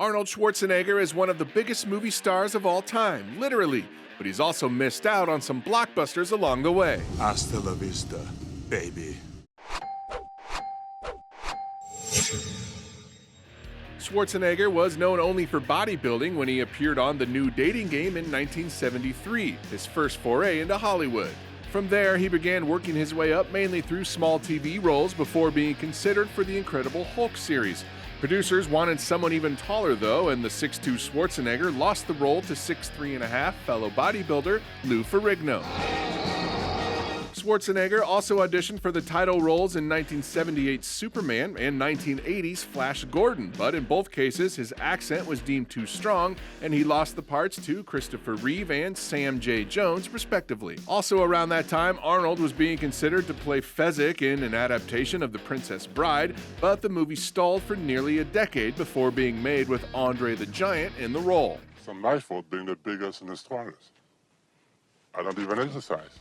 Arnold Schwarzenegger is one of the biggest movie stars of all time, literally, but he's also missed out on some blockbusters along the way. Hasta la vista, baby. Schwarzenegger was known only for bodybuilding when he appeared on The New Dating Game in 1973, his first foray into Hollywood. From there, he began working his way up mainly through small TV roles before being considered for the Incredible Hulk series. Producers wanted someone even taller though, and the 6'2" Schwarzenegger lost the role to 6'3.5" fellow bodybuilder Lou Ferrigno. Schwarzenegger also auditioned for the title roles in 1978's Superman and 1980's Flash Gordon, but in both cases his accent was deemed too strong and he lost the parts to Christopher Reeve and Sam J. Jones, respectively. Also around that time, Arnold was being considered to play Fezzik in an adaptation of The Princess Bride, but the movie stalled for nearly a decade before being made with Andre the Giant in the role. It's not my fault being the biggest and the strongest. I don't even exercise.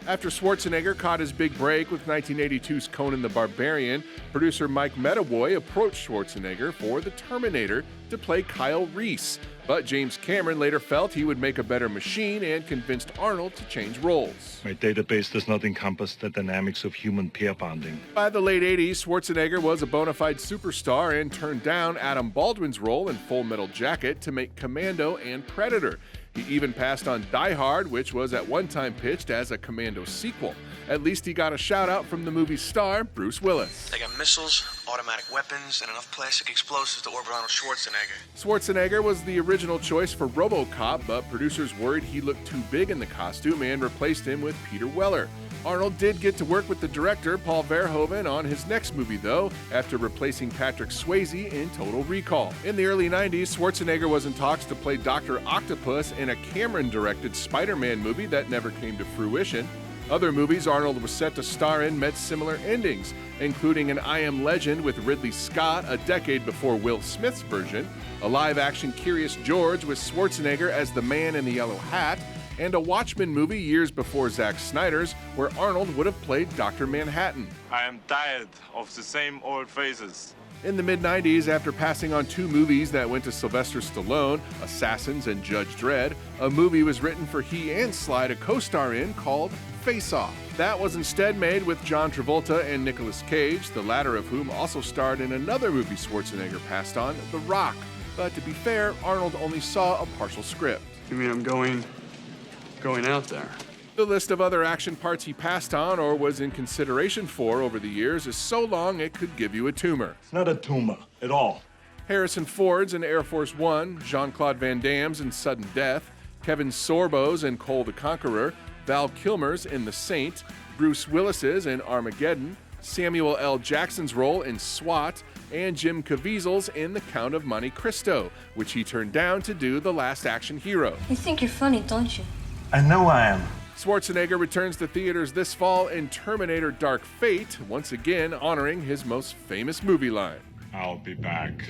After Schwarzenegger caught his big break with 1982's Conan the Barbarian, producer Mike Metaboy approached Schwarzenegger for The Terminator to play Kyle Reese. But James Cameron later felt he would make a better machine and convinced Arnold to change roles. My database does not encompass the dynamics of human pair bonding. By the late 80s, Schwarzenegger was a bona fide superstar and turned down Adam Baldwin's role in Full Metal Jacket to make Commando and Predator. He even passed on Die Hard, which was at one time pitched as a Commando sequel. At least he got a shout-out from the movie's star, Bruce Willis. They got missiles, automatic weapons, and enough plastic explosives to orbit Arnold Schwarzenegger. Schwarzenegger was the original choice for RoboCop, but producers worried he looked too big in the costume and replaced him with Peter Weller. Arnold did get to work with the director, Paul Verhoeven, on his next movie, though, after replacing Patrick Swayze in Total Recall. In the early 90s, Schwarzenegger was in talks to play Dr. Octopus in a Cameron-directed Spider-Man movie that never came to fruition. Other movies Arnold was set to star in met similar endings, including an I Am Legend with Ridley Scott a decade before Will Smith's version, a live-action Curious George with Schwarzenegger as the Man in the Yellow Hat, and a Watchmen movie years before Zack Snyder's, where Arnold would have played Dr. Manhattan. I am tired of the same old faces. In the mid-90s, after passing on two movies that went to Sylvester Stallone, Assassins and Judge Dredd, a movie was written for he and Sly to co-star in called Face Off. That was instead made with John Travolta and Nicolas Cage, the latter of whom also starred in another movie Schwarzenegger passed on, The Rock. But to be fair, Arnold only saw a partial script. You mean I'm going out there? The list of other action parts he passed on or was in consideration for over the years is so long it could give you a tumor. It's not a tumor at all. Harrison Ford's in Air Force One, Jean-Claude Van Damme's in Sudden Death, Kevin Sorbo's in Cole the Conqueror, Val Kilmer's in The Saint, Bruce Willis's in Armageddon, Samuel L. Jackson's role in SWAT, and Jim Caviezel's in The Count of Monte Cristo, which he turned down to do The Last Action Hero. You think you're funny, don't you? I know I am. Schwarzenegger returns to theaters this fall in Terminator Dark Fate, once again honoring his most famous movie line. I'll be back.